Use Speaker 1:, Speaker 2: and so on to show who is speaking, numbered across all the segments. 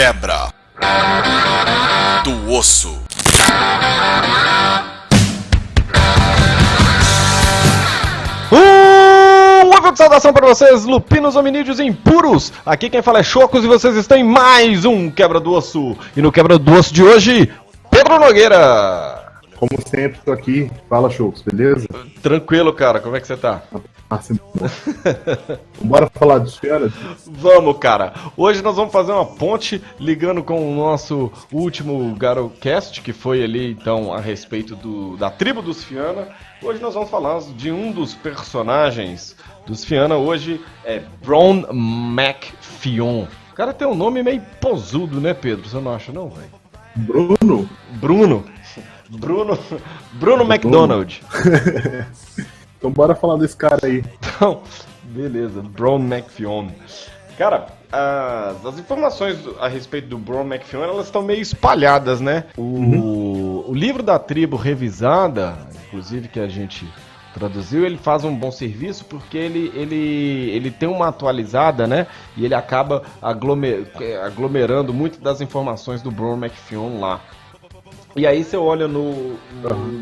Speaker 1: Quebra do osso.
Speaker 2: Uma saudação para vocês, lupinos hominídeos impuros. Aqui quem fala é Chocos e vocês estão em mais um Quebra do Osso. E no Quebra do Osso de hoje, Pedro Nogueira.
Speaker 3: Como sempre, tô aqui. Fala, Chocos, beleza?
Speaker 2: Tranquilo, cara. Como é que você tá?
Speaker 3: Bora falar dos caras?
Speaker 2: Vamos, cara. Hoje nós vamos fazer uma ponte ligando com o nosso último GaroCast, que foi ali, então, a respeito da tribo dos Fianna. Hoje nós vamos falar de um dos personagens dos Fianna. Hoje é Bron MacFionn. O cara tem um nome meio posudo, né, Pedro? Você não acha, não, velho? Bruno McDonald.
Speaker 3: Então bora falar desse cara aí.
Speaker 2: Então, beleza, Bron MacFionn. Cara, as informações a respeito do Bron MacFionn, elas estão meio espalhadas, né? O livro da tribo revisada, inclusive que a gente traduziu, ele faz um bom serviço porque ele tem uma atualizada, né? E ele acaba aglomerando muito das informações do Bron MacFionn lá. E aí você olha no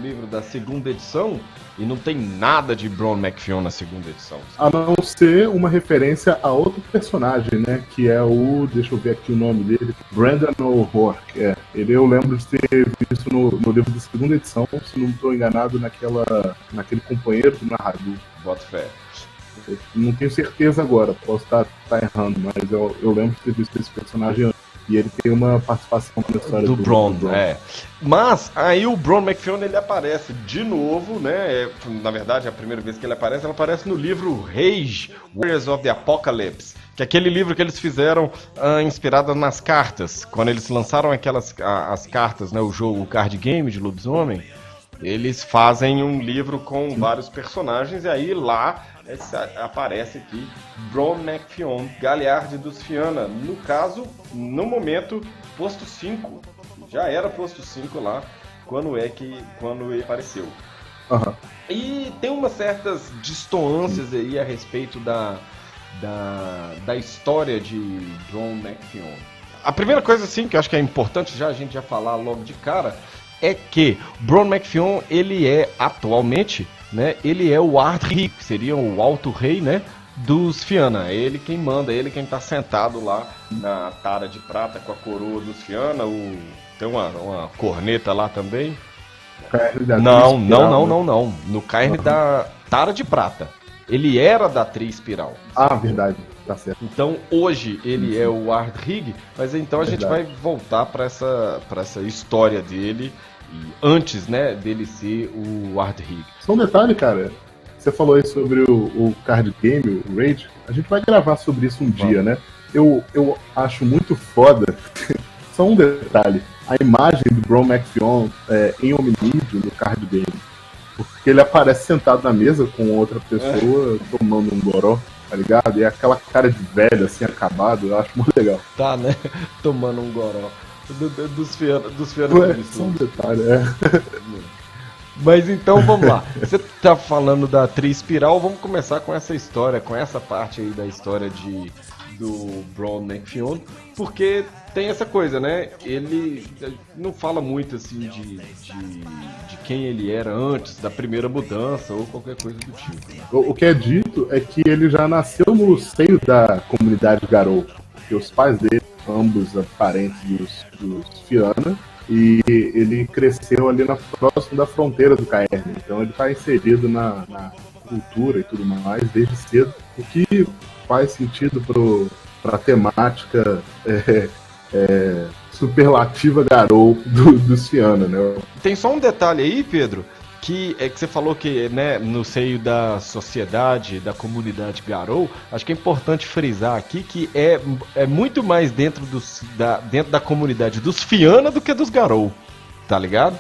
Speaker 2: livro da segunda edição e não tem nada de Bron MacFionn na segunda edição.
Speaker 3: A não ser uma referência a outro personagem, né? Que é o... Deixa eu ver aqui o nome dele. Brandon O'Rourke. Ele eu lembro de ter visto no livro da segunda edição, se não estou enganado, naquele companheiro do narrador.
Speaker 2: Bota fé.
Speaker 3: Não tenho certeza agora, posso estar errando, mas eu lembro de ter visto esse personagem antes. E ele tem uma participação na história do Bron.
Speaker 2: Mas aí o Bron MacFionn ele aparece de novo, né? Na verdade, a primeira vez que ele aparece no livro Rage, Warriors of the Apocalypse, que é aquele livro que eles fizeram inspirado nas cartas. Quando eles lançaram as cartas, né? O card game de lobisomem, eles fazem um livro com vários personagens e aí lá aparece aqui Bron MacFionn, Galharde dos Fianna. No caso, no momento, posto 5. Já era posto 5 lá, quando ele apareceu.
Speaker 3: Uhum.
Speaker 2: E tem umas certas distoâncias aí a respeito da história de Bron MacFionn. A primeira coisa, assim, que eu acho que é importante a gente já falar logo de cara, é que Bron MacFionn, ele é atualmente, né, ele é o Ardrig, que seria o alto rei, né, dos Fianna. É ele quem manda, é ele quem tá sentado lá na tara de prata com a coroa dos Fianna. Tem uma corneta lá também. Não. No cairn da tara de prata. Ele era da Tri-Espiral.
Speaker 3: Ah, verdade. Tá certo.
Speaker 2: Então hoje ele é o Ardrig, mas então a gente vai voltar para essa história dele e antes, né, dele ser o Ardrig.
Speaker 3: Só um detalhe, cara. Você falou aí sobre o card game, o Rage. A gente vai gravar sobre isso um dia, né? Eu acho muito foda. Só um detalhe. A imagem do Bron MacFionn em hominídeo no card game. Porque ele aparece sentado na mesa com outra pessoa tomando um goró, tá ligado? E é aquela cara de velho, assim, acabado, eu acho muito legal.
Speaker 2: Tá, né? Tomando um goró. Dos Fianna.
Speaker 3: Só um detalhe,
Speaker 2: Mas então, vamos lá. Você tá falando da Tri-Espiral, vamos começar com essa história, com essa parte aí da história do Bron MacFionn, porque tem essa coisa, né? Ele não fala muito assim de quem ele era antes da primeira mudança ou qualquer coisa do tipo. Né?
Speaker 3: O que é dito é que ele já nasceu no seio da comunidade Garou, porque os pais dele, ambos parentes dos Fianna, e ele cresceu ali próximo da fronteira do Cairn, então ele está inserido na cultura e tudo mais desde cedo, o que faz sentido para a temática superlativa Garou dos Fianna, né?
Speaker 2: Tem só um detalhe aí, Pedro, que você falou que, né, no seio da sociedade, da comunidade Garou, acho que é importante frisar aqui que é muito mais dentro da comunidade dos Fianna do que dos Garou, tá ligado?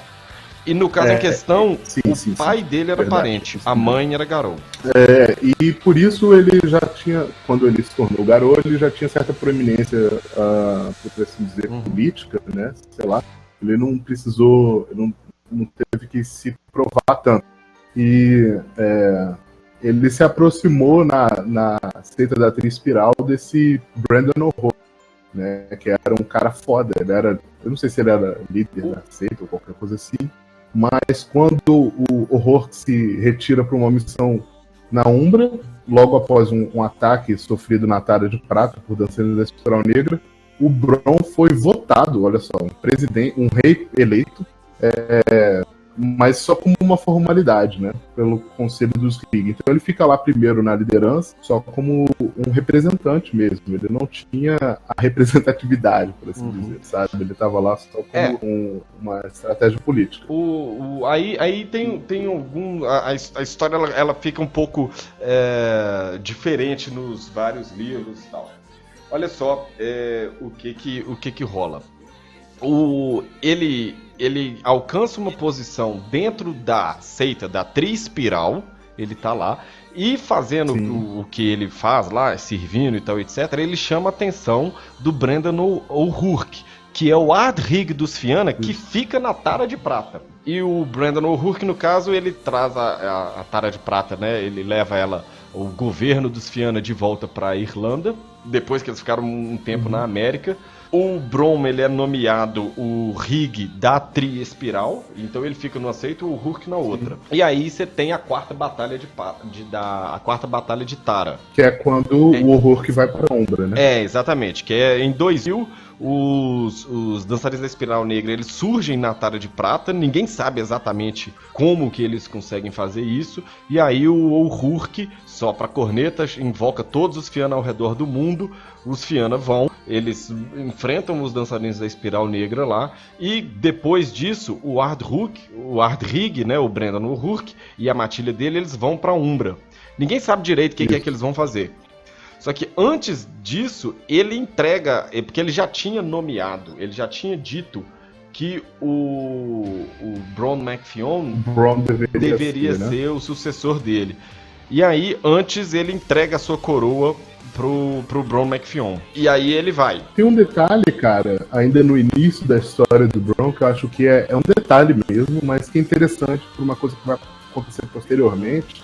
Speaker 2: E no caso em questão, o pai dele era parente, a mãe era Garou.
Speaker 3: E por isso ele já tinha, quando ele se tornou Garou, ele já tinha certa proeminência, por assim dizer, política, né? Sei lá. Ele não precisou, não teve que se provar tanto. E ele se aproximou na seita da Tri-Espiral desse Brandon O'Rourke, né? Que era um cara foda. Eu não sei se ele era líder da seita ou qualquer coisa assim, mas quando o Horror se retira para uma missão na Umbra, logo após um ataque sofrido na Tara de Prata por dançarinos da Espiral Negra, o Bron foi votado, olha só, um rei eleito, mas só como uma formalidade, né, pelo Conselho dos Rig. Então ele fica lá primeiro na liderança, só como um representante mesmo. Ele não tinha a representatividade, por assim dizer, sabe? Ele estava lá só como uma estratégia política.
Speaker 2: Aí tem algum... A história ela fica um pouco diferente nos vários livros e tal. Olha só o que rola. Ele alcança uma posição dentro da seita da Tri-Espiral, ele tá lá, e fazendo o que ele faz lá, servindo e tal, etc., ele chama a atenção do Brendan O'Rourke, que é o Ardrig dos Fianna, que fica na Tara de Prata. E o Brendan O'Rourke, no caso, ele traz a Tara de Prata, né? Ele leva o governo dos Fianna de volta pra Irlanda, depois que eles ficaram um tempo na América. O Brom, ele é nomeado o Rig da Tri-Espiral, então ele fica numa seita e o O'Rourke na outra. E aí você tem a quarta batalha de Tara.
Speaker 3: Que é quando o O'Rourke vai pra Umbra, né?
Speaker 2: Exatamente. Que é em 2000, os dançarinos da Espiral Negra, eles surgem na Tara de Prata, ninguém sabe exatamente como que eles conseguem fazer isso, e aí o O'Rourke sopra a corneta, invoca todos os Fianna ao redor do mundo, os Fianna vão, eles enfrentam os dançarinos da Espiral Negra lá, e depois disso, o Ardrig, né, o Brendan O'Rourke e a matilha dele, eles vão pra Umbra. Ninguém sabe direito o que é que eles vão fazer. Só que antes disso, ele entrega, porque ele já tinha nomeado, ele já tinha dito que o Bron MacFionn deveria ser o sucessor dele. E aí, antes, ele entrega a sua coroa pro Bron MacFionn. E aí ele vai.
Speaker 3: Tem um detalhe, cara, ainda no início da história do Bron, que eu acho que é um detalhe mesmo, mas que é interessante por uma coisa que vai acontecer posteriormente,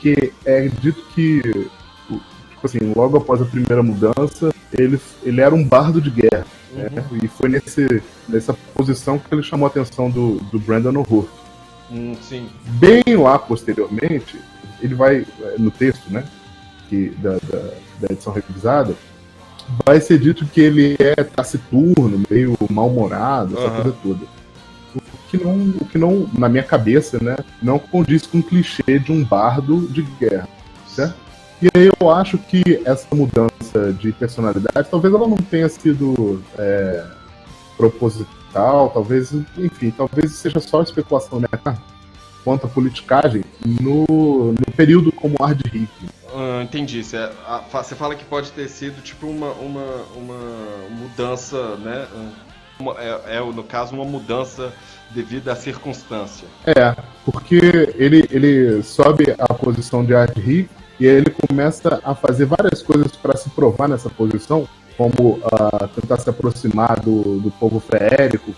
Speaker 3: que é dito que, tipo assim, logo após a primeira mudança, ele era um bardo de guerra, né? E foi nessa posição que ele chamou a atenção do Brendan O'Rourke.
Speaker 2: Sim.
Speaker 3: Bem lá posteriormente, ele vai, no texto, né, da edição revisada, vai ser dito que ele é taciturno, meio mal-humorado, essa coisa toda. O que não, na minha cabeça, né, não condiz com o clichê de um bardo de guerra, certo? E aí eu acho que essa mudança de personalidade, talvez ela não tenha sido proposital, talvez seja só especulação, né? Quanto à politicagem no período como Ardrig.
Speaker 2: Entendi. Você fala que pode ter sido tipo uma mudança, né? No caso, uma mudança devido à circunstância.
Speaker 3: Porque ele sobe a posição de Ardrig e aí ele começa a fazer várias coisas para se provar nessa posição, como tentar se aproximar do povo feérico,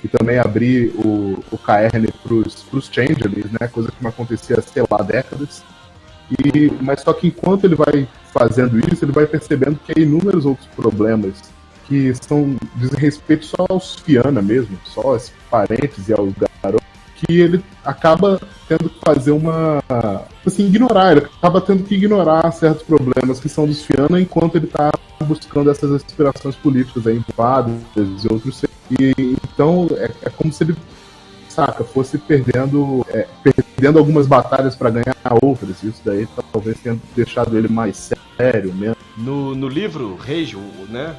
Speaker 3: e também abrir o Caerne para os Changelings, né? Coisa que não acontecia, sei lá, há décadas. Mas só que enquanto ele vai fazendo isso, ele vai percebendo que há inúmeros outros problemas que dizem respeito só aos Fianna mesmo, só aos parentes e aos garotos, que ele acaba tendo que fazer ele acaba tendo que ignorar certos problemas que são dos Fianna enquanto ele está buscando essas aspirações políticas aí, em Vadas e outros. E então é como se ele, fosse perdendo algumas batalhas para ganhar outras. Isso daí talvez tenha deixado ele mais sério mesmo.
Speaker 2: No livro Rage, né,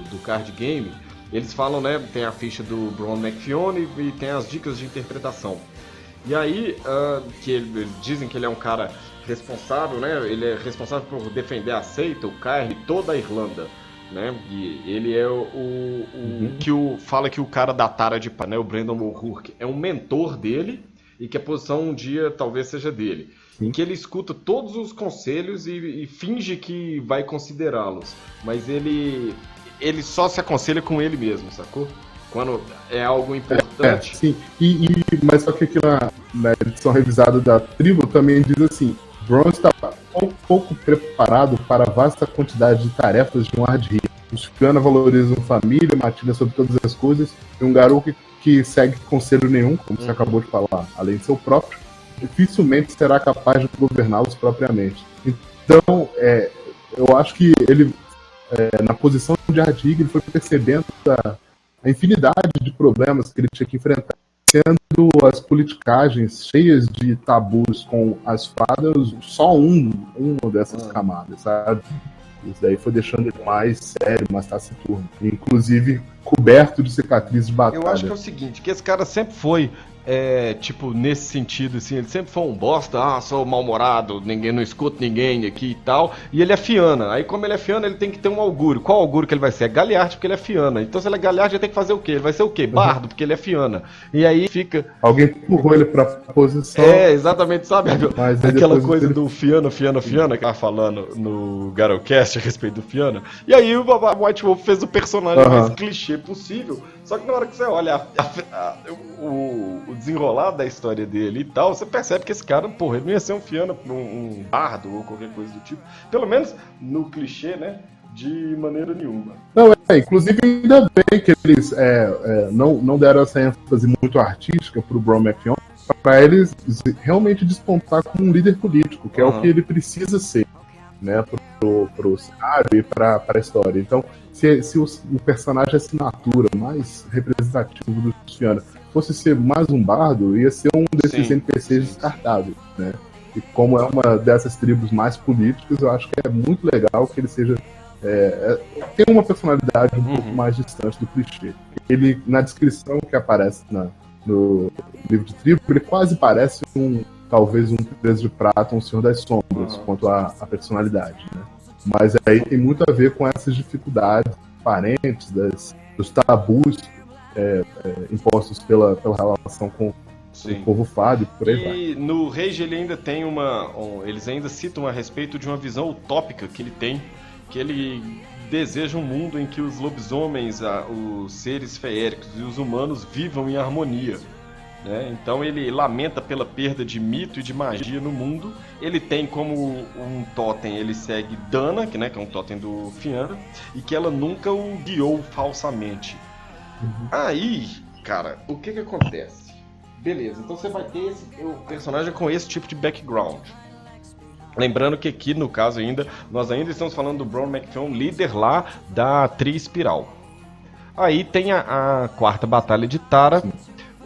Speaker 2: do card game, eles falam, né, tem a ficha do Bron MacFionn e tem as dicas de interpretação. E aí, que eles dizem que ele é um cara responsável, né, ele é responsável por defender a seita, o Caerne e toda a Irlanda. Né? E ele é fala que o cara da Tara de Prata, né, o Brendan O'Rourke, é um mentor dele e que a posição um dia talvez seja dele. E que ele escuta todos os conselhos e finge que vai considerá-los, mas ele só se aconselha com ele mesmo, sacou? Quando é algo importante.
Speaker 3: Sim, mas só que aqui na edição revisada da tribo também diz assim: Bron está pouco preparado para a vasta quantidade de tarefas de um Ardrig. Os Fiana valorizam família, Matilda sobre todas as coisas, e um garoto que segue conselho nenhum, como você acabou de falar, além de seu próprio, dificilmente será capaz de governá-los propriamente. Então, eu acho que ele, na posição de Ardrig, ele foi percebendo a infinidade de problemas que ele tinha que enfrentar, sendo as politicagens cheias de tabus com as fadas só uma dessas camadas, sabe? Isso daí foi deixando ele mais sério, mais taciturno. Inclusive, coberto de cicatrizes de batalha.
Speaker 2: Eu acho que é o seguinte, que esse cara sempre foi, tipo, nesse sentido, assim, ele sempre foi um bosta, sou mal-humorado, ninguém, não escuto ninguém aqui e tal, e ele é Fiana. Aí, como ele é Fiana, ele tem que ter um augúrio. Qual augúrio que ele vai ser? É Galiard, porque ele é Fiana. Então, se ele é Galiard, ele tem que fazer o quê? Ele vai ser o quê? Bardo, porque ele é Fiana. E aí fica...
Speaker 3: Alguém empurrou ele pra posição.
Speaker 2: Exatamente, sabe?
Speaker 3: Mas
Speaker 2: aquela coisa
Speaker 3: ele...
Speaker 2: do Fiana, que tava falando no Garocast a respeito do Fiana. E aí o White Wolf fez o personagem mais clichê possível. Só que na hora que você olha o desenrolar da história dele e tal, você percebe que esse cara, porra, ele não ia ser um Fiana, um bardo ou qualquer coisa do tipo. Pelo menos no clichê, né? De maneira nenhuma.
Speaker 3: Não, inclusive ainda bem que eles não deram essa ênfase muito artística pro Bron McFeon, para eles realmente despontar como um líder político, que é o que ele precisa ser, né, pro cenário e pra história. Então, se o personagem assinatura mais representativo do Fiana fosse ser mais um bardo, ia ser um desses NPCs descartáveis, né? E como é uma dessas tribos mais políticas, eu acho que é muito legal que ele seja... tem uma personalidade um pouco mais distante do clichê. Ele, na descrição que aparece no livro de tribo, ele quase parece talvez um Preso de Prata, um Senhor das Sombras, quanto à personalidade, né? Mas aí tem muito a ver com essas dificuldades aparentes, dos tabus impostos pela relação com o povo fado e por aí vai.
Speaker 2: E no Rage ele ainda tem eles ainda citam a respeito de uma visão utópica que ele tem, que ele deseja um mundo em que os lobisomens, os seres feéricos e os humanos vivam em harmonia, né? Então ele lamenta pela perda de mito e de magia no mundo. Ele tem como um totem, ele segue Dana, que é um totem do Fiana, e que ela nunca o guiou falsamente. Aí, cara, o que acontece? Beleza, então você vai ter o personagem com esse tipo de background. Lembrando que aqui, no caso nós ainda estamos falando do Bron McFeon, líder lá da Tri Espiral. Aí tem a quarta batalha de Tara.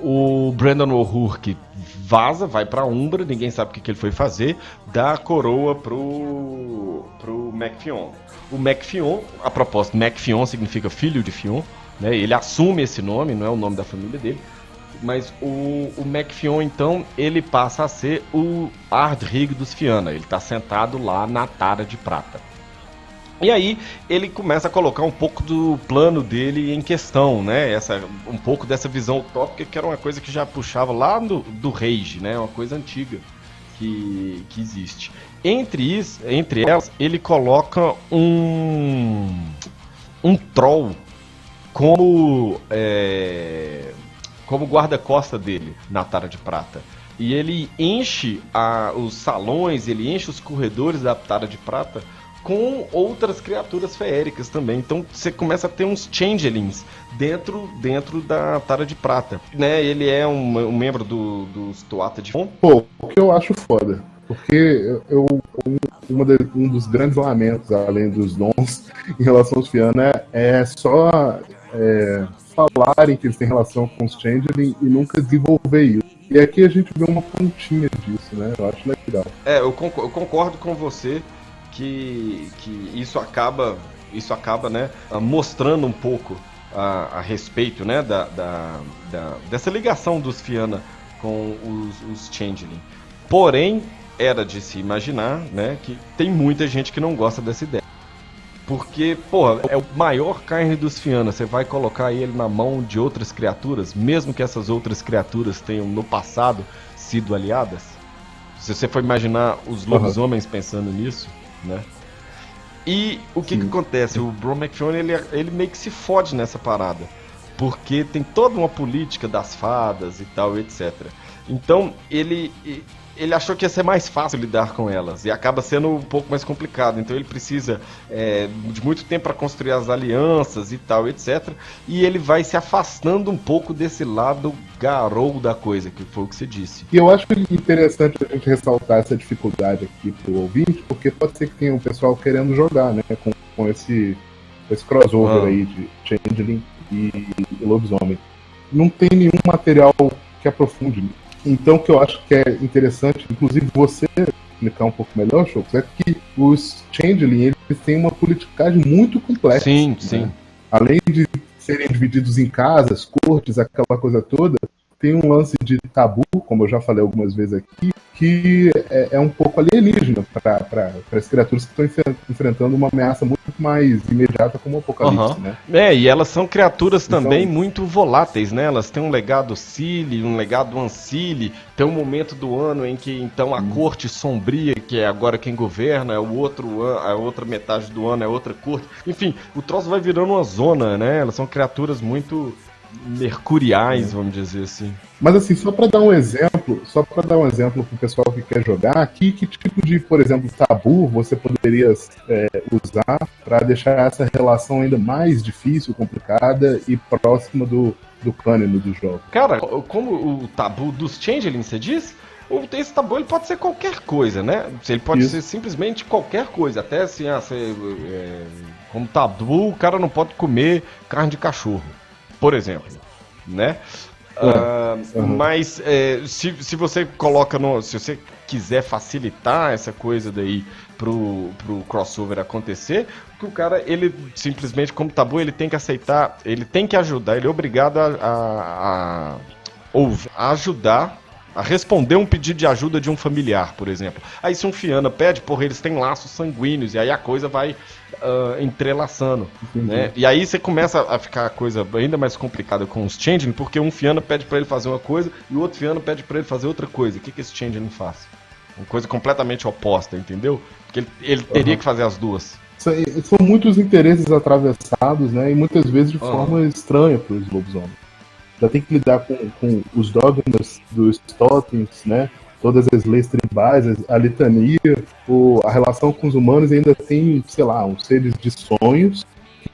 Speaker 2: O Brandon O'Rourke vaza, vai pra Umbra, ninguém sabe o que ele foi fazer, dá a coroa pro McFeon. O McFeon, a propósito, McFeon significa filho de Fion, né? Ele assume esse nome, não é o nome da família dele. Mas o McFeon, então, ele passa a ser o Ardrig dos Fiana. Ele está sentado lá na Tara de Prata. E aí ele começa a colocar um pouco do plano dele em questão, né? Um pouco dessa visão utópica, que era uma coisa que já puxava lá do Rage, né? Uma coisa antiga que existe. Entre elas, ele coloca um troll como guarda-costa dele na Tara de Prata. E ele enche os salões, ele enche os corredores da Tara de Prata com outras criaturas feéricas também. Então você começa a ter uns changelings dentro da Tara de Prata, né? Ele é um membro dos Tuatha de Fion.
Speaker 3: Pô, o que eu acho foda, porque um dos grandes lamentos, além dos dons em relação aos Fiana, é só falarem que eles têm relação com os changeling e nunca desenvolver isso. E aqui a gente vê uma pontinha disso, né? Eu acho legal.
Speaker 2: Eu concordo com você que isso acaba, né, mostrando um pouco a respeito, né, dessa ligação dos Fiana com os changeling. Porém, era de se imaginar, né, que tem muita gente que não gosta dessa ideia. Porque, porra, é o maior carne dos Fiana. Você vai colocar ele na mão de outras criaturas, mesmo que essas outras criaturas tenham no passado sido aliadas? Se você for imaginar os lobisomens pensando nisso, né? E o que acontece? O Bron McFeon, ele meio que se fode nessa parada. Porque tem toda uma política das fadas e tal, etc. Então, ele ele achou que ia ser mais fácil lidar com elas, e acaba sendo um pouco mais complicado. Então ele precisa de muito tempo para construir as alianças e tal, etc. E ele vai se afastando um pouco desse lado garou da coisa, que foi o que você disse.
Speaker 3: E eu acho interessante a gente ressaltar essa dificuldade aqui pro ouvinte, porque pode ser que tenha um pessoal querendo jogar, né, com esse crossover aí de Changeling e Lobisomem. Não tem nenhum material que aprofunde. Então, o que eu acho que é interessante, inclusive você explicar um pouco melhor, Chocos, é que os Changeling, eles têm uma politicagem muito complexa.
Speaker 2: Sim,
Speaker 3: né?
Speaker 2: sim.
Speaker 3: Além de serem divididos em casas, cortes, aquela coisa toda, tem um lance de tabu, como eu já falei algumas vezes aqui, que é um pouco alienígena para as criaturas que estão enfrentando uma ameaça muito mais imediata como o Apocalipse, né?
Speaker 2: E elas são criaturas também muito voláteis, né? Elas têm um legado Cili, um legado Ancili, tem um momento do ano em que então a corte sombria, que é agora quem governa, é a outra metade do ano é outra corte. Enfim, o troço vai virando uma zona, né? Elas são criaturas muito mercuriais, vamos dizer assim.
Speaker 3: Mas assim, só para dar um exemplo pro pessoal que quer jogar, que tipo de, por exemplo, tabu você poderia usar para deixar essa relação ainda mais difícil, complicada e próxima do cânone do jogo?
Speaker 2: Cara, como o tabu dos Changelings, você diz? Esse tabu ele pode ser qualquer coisa, né? Ele pode ser simplesmente qualquer coisa. Até assim, como tabu, o cara não pode comer carne de cachorro, por exemplo, né? Mas se você coloca se você quiser facilitar essa coisa daí pro crossover acontecer, que o cara, ele simplesmente, como tabu, ele tem que aceitar, ele tem que ajudar, ele é obrigado a ajudar a responder um pedido de ajuda de um familiar, por exemplo. Aí se um Fianna pede, porra, eles têm laços sanguíneos, e aí a coisa vai entrelaçando, né? E aí você começa a ficar a coisa ainda mais complicada com os Changeling, porque um Fianna pede pra ele fazer uma coisa, e o outro Fianna pede pra ele fazer outra coisa. O que esse Changeling faz? Uma coisa completamente oposta, entendeu? Porque ele teria que fazer as duas.
Speaker 3: São muitos interesses atravessados, né? E muitas vezes de forma estranha para os lobisomens. Já tem que lidar com os dogmas dos totens, né? Todas as leis tribais, a litania, a relação com os humanos, e ainda tem, sei lá, uns seres de sonhos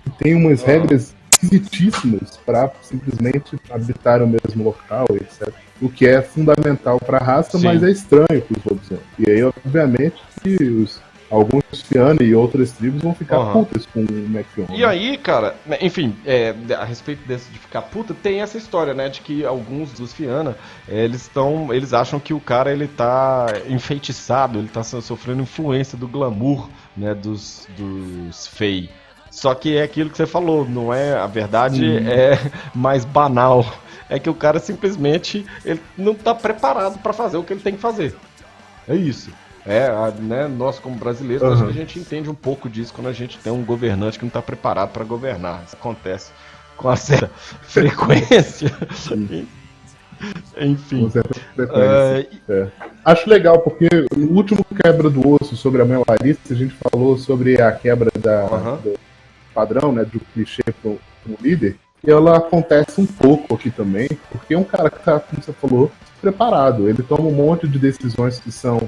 Speaker 3: que tem umas regras esquisitíssimas para simplesmente habitar o mesmo local, etc. O que é fundamental para a raça, mas é estranho para os lobisomens. E aí, obviamente, que alguns Fianna e outras tribos vão ficar putas com o McFiona.
Speaker 2: E aí, cara, enfim, a respeito de ficar puta, tem essa história, né, de que alguns dos Fianna, eles acham que o cara, ele tá enfeitiçado, ele tá sofrendo influência do glamour, né, dos Fey. Só que é aquilo que você falou, não é, a verdade é mais banal. É que o cara simplesmente ele não tá preparado para fazer o que ele tem que fazer. É isso. Né, nós como brasileiros, acho que a gente entende um pouco disso quando a gente tem um governante que não está preparado para governar. Isso acontece com uma certa frequência. Enfim.
Speaker 3: Com certa frequência. Acho legal, porque no último quebra do osso sobre a mãe Larissa, a gente falou sobre a quebra do padrão, né, do clichê pro líder. E ela acontece um pouco aqui também, porque é um cara que está, como você falou, preparado. Ele toma um monte de decisões que são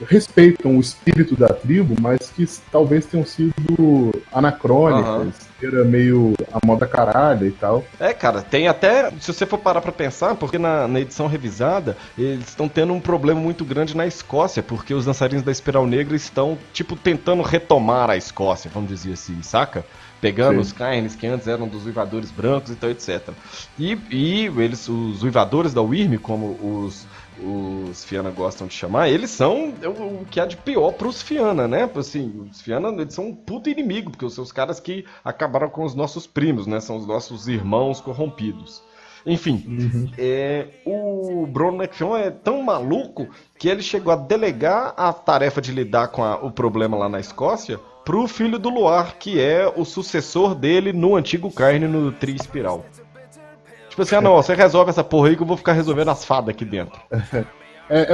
Speaker 3: respeitam o espírito da tribo, mas que talvez tenham sido anacrônicas, era meio a moda caralho e tal.
Speaker 2: Cara, tem até, se você for parar pra pensar, porque na edição revisada, eles estão tendo um problema muito grande na Escócia, porque os dançarinos da Espiral Negra estão, tipo, tentando retomar a Escócia, vamos dizer assim, saca? Pegando os Cairns que antes eram dos uivadores brancos e tal, etc. E eles, os uivadores da Wyrm, como os Fianna gostam de chamar, eles são o que há de pior pros Fianna, né? Assim, os Fianna, eles são um puto inimigo, porque são os caras que acabaram com os nossos primos, né? São os nossos irmãos corrompidos. Enfim, o Bron McFion é tão maluco que ele chegou a delegar a tarefa de lidar com o problema lá na Escócia pro filho do Luar, que é o sucessor dele no antigo Cairn, no Tri Espiral. Tipo assim, não, você resolve essa porra aí que eu vou ficar resolvendo as fadas aqui dentro.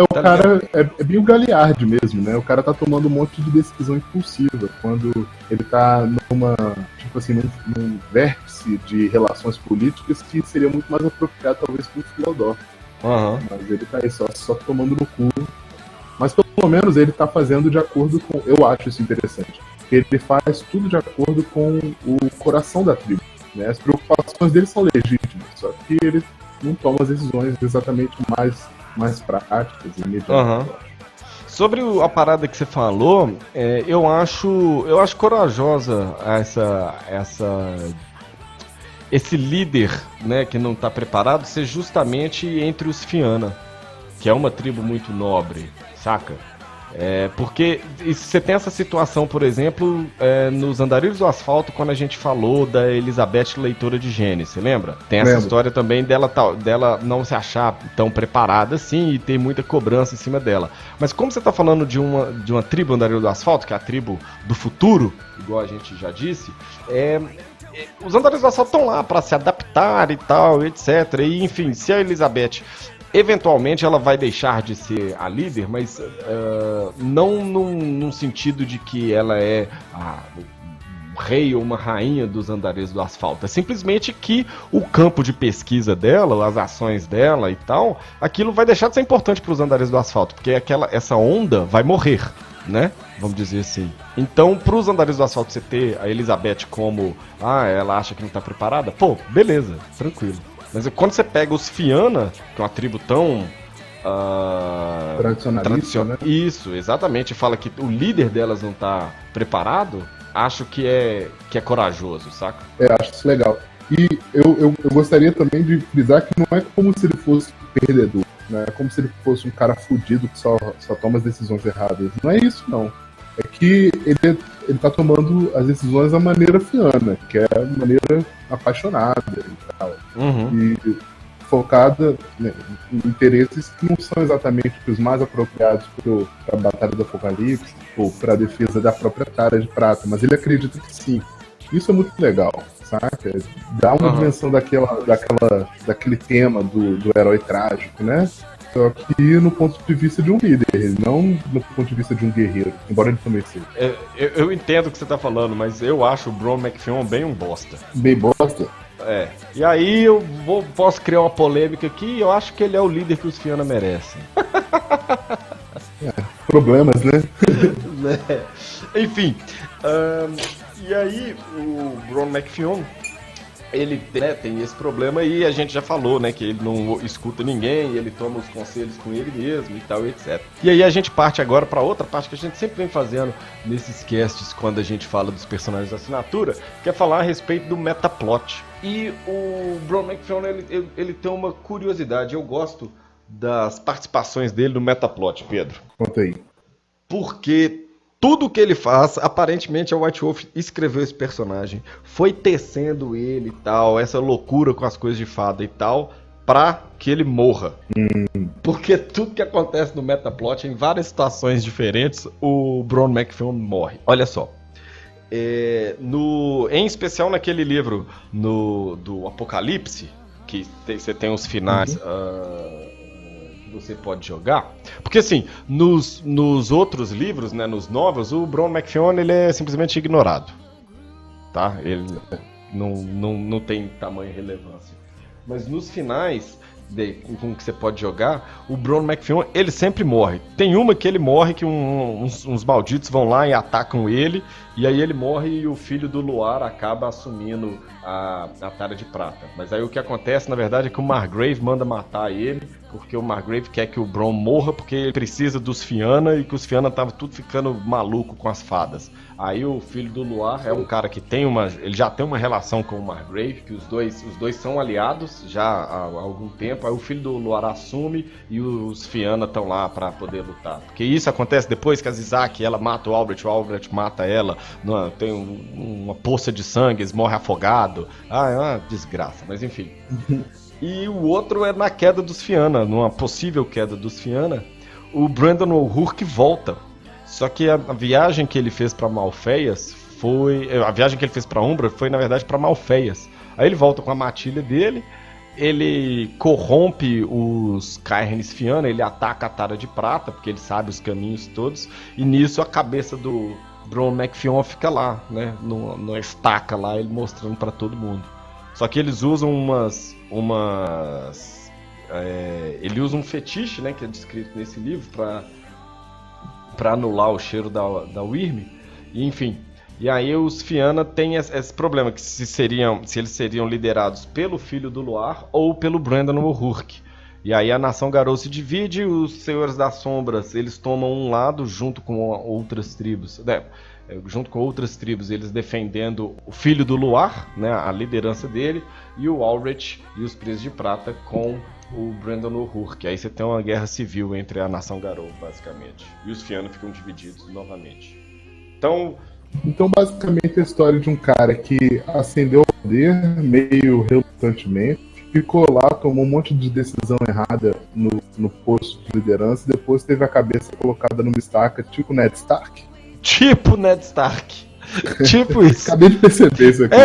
Speaker 3: O cara é bem o Galiard mesmo, né? O cara tá tomando um monte de decisão impulsiva quando ele tá num vértice de relações políticas que seria muito mais apropriado talvez pro Philodoth.
Speaker 2: Aham.
Speaker 3: Mas ele tá aí só tomando no cu. Mas pelo menos ele tá fazendo de acordo com. Eu acho isso interessante. Ele faz tudo de acordo com o coração da tribo. Né? As preocupações dele são legítimas, só que ele não toma as decisões exatamente mais práticas e imediatas.
Speaker 2: Aham. Sobre a parada que você falou, eu acho corajosa esse líder, né, que não está preparado ser justamente entre os Fianna, que é uma tribo muito nobre, saca? Porque você tem essa situação, por exemplo, nos Andarilhos do Asfalto, quando a gente falou da Elizabeth Leitora de Gênesis, você lembra? Tem essa história também dela não se achar tão preparada assim e ter muita cobrança em cima dela. Mas como você está falando de uma tribo Andarilho do Asfalto, que é a tribo do futuro, igual a gente já disse, os Andarilhos do Asfalto estão lá para se adaptar e tal, etc. E enfim, se a Elizabeth eventualmente ela vai deixar de ser a líder, mas não num sentido de que ela é um rei ou uma rainha dos Andarilhos do Asfalto. É simplesmente que o campo de pesquisa dela, as ações dela e tal, aquilo vai deixar de ser importante para os Andarilhos do Asfalto, porque essa onda vai morrer, né? Vamos dizer assim. Então, para os Andarilhos do Asfalto você ter a Elizabeth como, ela acha que não está preparada, pô, beleza, tranquilo. Mas quando você pega os Fianna, que é uma tribo tão
Speaker 3: tradicionalista, né?
Speaker 2: Isso, exatamente. Fala que o líder delas não está preparado, acho que é corajoso, saca?
Speaker 3: Acho isso legal. E eu gostaria também de frisar que não é como se ele fosse perdedor, né? É como se ele fosse um cara fudido que só toma as decisões erradas. Não é isso, não. É que ele tá tomando as decisões da maneira Fianna, que é a maneira apaixonada e tal.
Speaker 2: Uhum.
Speaker 3: E focada, né, em interesses que não são exatamente os mais apropriados para a Batalha do Apocalipse ou para a defesa da própria Tara de Prata, mas ele acredita que sim. Isso é muito legal, saca? Dá uma dimensão daquele tema do herói trágico, né? Só que no ponto de vista de um líder, não no ponto de vista de um guerreiro, embora ele também seja.
Speaker 2: Eu entendo o que você tá falando, mas eu acho o Bron McFeon bem um bosta.
Speaker 3: Bem bosta?
Speaker 2: E aí eu posso criar uma polêmica aqui e eu acho que ele é o líder que os Fianna merecem.
Speaker 3: Problemas, né?
Speaker 2: Enfim, e aí o Bron McFeon, ele tem esse problema e a gente já falou, né, que ele não escuta ninguém, ele toma os conselhos com ele mesmo e tal, etc. E aí a gente parte agora para outra parte que a gente sempre vem fazendo nesses casts quando a gente fala dos personagens da assinatura, que é falar a respeito do metaplot. E o Bron McFeon, ele tem uma curiosidade, eu gosto das participações dele no metaplot, Pedro.
Speaker 3: Conta aí.
Speaker 2: Porque tudo que ele faz, aparentemente a White Wolf escreveu esse personagem, foi tecendo ele e tal, essa loucura com as coisas de fada e tal, pra que ele morra. Porque tudo que acontece no metaplot, em várias situações diferentes, o Bron McFeon morre. Olha só. Em especial naquele livro do Apocalipse, que você tem os finais... você pode jogar. Porque assim, nos outros livros, né, nos novos, o Bron McFeon ele é simplesmente ignorado. Tá? Ele não tem tamanho e relevância. Mas nos finais com que você pode jogar, o Bron McFeon ele sempre morre. Tem uma que ele morre que uns malditos vão lá e atacam ele, e aí ele morre e o filho do Luar acaba assumindo a Tara de Prata. Mas aí o que acontece, na verdade, é que o Margrave manda matar ele, porque o Margrave quer que o Bron morra porque ele precisa dos Fianna e que os Fianna estavam tudo ficando maluco com as fadas. Aí o filho do Luar é um cara que ele já tem uma relação com o Margrave, que os dois são aliados já há algum tempo. Aí o filho do Luar assume e os Fianna estão lá para poder lutar. Porque isso acontece depois que a Zizak ela mata o Albrecht mata ela, tem uma poça de sangue, eles morrem afogados. É uma desgraça, mas enfim. E o outro é na queda dos Fianna, numa possível queda dos Fianna, o Brandon O'Rourke volta. Só que a viagem que ele fez para Malfeias a viagem que ele fez para Umbra foi na verdade para Malfeias. Aí ele volta com a matilha dele, ele corrompe os Caernes Fianna, ele ataca a Tara de Prata, porque ele sabe os caminhos todos, e nisso a cabeça do Bron McFeon fica lá, né, numa estaca lá, ele mostrando para todo mundo. Só que eles usam umas ele usa um fetiche, né, que é descrito nesse livro para anular o cheiro da Wyrm, e enfim. E aí os Fianna têm esse problema, que se eles seriam liderados pelo Filho do Luar ou pelo Brandon O'Rourke. E aí a nação Garou se divide, os Senhores das Sombras, eles tomam um lado junto com outras tribos, eles defendendo o Filho do Luar, né, a liderança dele, e o Ulrich e os Príncipes de Prata com o Brandon O'Rourke. Aí você tem uma guerra civil entre a nação Garou, basicamente. E os Fianna ficam divididos novamente.
Speaker 3: Então, basicamente, a história de um cara que ascendeu ao poder meio relutantemente, ficou lá, tomou um monte de decisão errada no posto de liderança, e depois teve a cabeça colocada numa estaca, tipo Ned Stark.
Speaker 2: Tipo Ned Stark. Tipo isso.
Speaker 3: Acabei de perceber isso aqui.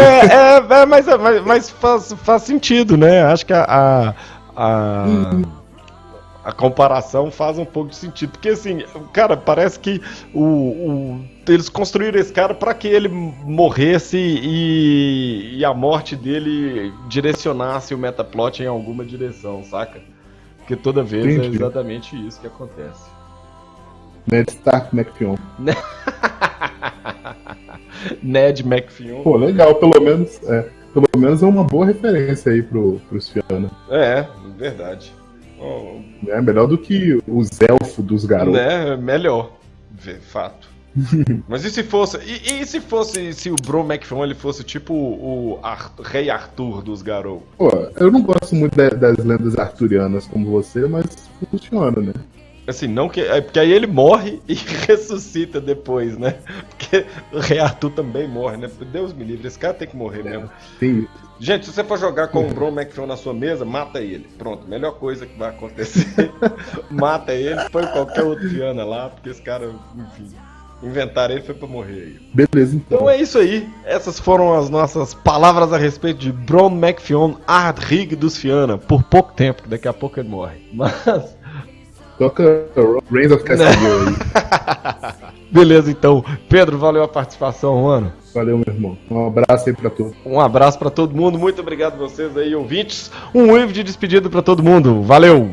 Speaker 2: Mas faz sentido, né? Acho que a comparação faz um pouco de sentido. Porque, assim, cara, parece que eles construíram esse cara para que ele morresse e a morte dele direcionasse o metaplot em alguma direção, saca? Porque toda vez
Speaker 3: Entendi.
Speaker 2: é exatamente isso que acontece.
Speaker 3: Ned Stark McPhion.
Speaker 2: Ned McPhion.
Speaker 3: Pô, legal, pelo menos é uma boa referência aí pros Fianna.
Speaker 2: É, verdade.
Speaker 3: É melhor do que os elfos dos garotos.
Speaker 2: Né, melhor. Fato. Mas e se fosse. Se o Bron McPhion ele fosse tipo o Rei Arthur dos Garou?
Speaker 3: Pô, eu não gosto muito das lendas arturianas como você, mas funciona, né?
Speaker 2: Assim, não que. Porque aí ele morre e ressuscita depois, né? Porque o Rei Arthur também morre, né? Deus me livre, esse cara tem que morrer mesmo.
Speaker 3: Sim.
Speaker 2: Gente, se você for jogar com o Bron McPhion na sua mesa, mata ele. Pronto, melhor coisa que vai acontecer. Mata ele, põe qualquer outro Fianna lá, porque esse cara, enfim, inventaram ele foi pra morrer aí.
Speaker 3: Beleza, então.
Speaker 2: Então é isso aí. Essas foram as nossas palavras a respeito de Bron McPhion, Ardrig dos Fianna, por pouco tempo, que daqui a pouco ele morre. Mas...
Speaker 3: Toca Reigns of Castamere aí.
Speaker 2: Beleza, então. Pedro, valeu a participação, mano.
Speaker 3: Valeu, meu irmão. Um abraço aí pra todos.
Speaker 2: Um abraço pra todo mundo. Muito obrigado a vocês aí, ouvintes. Um wave de despedida pra todo mundo. Valeu!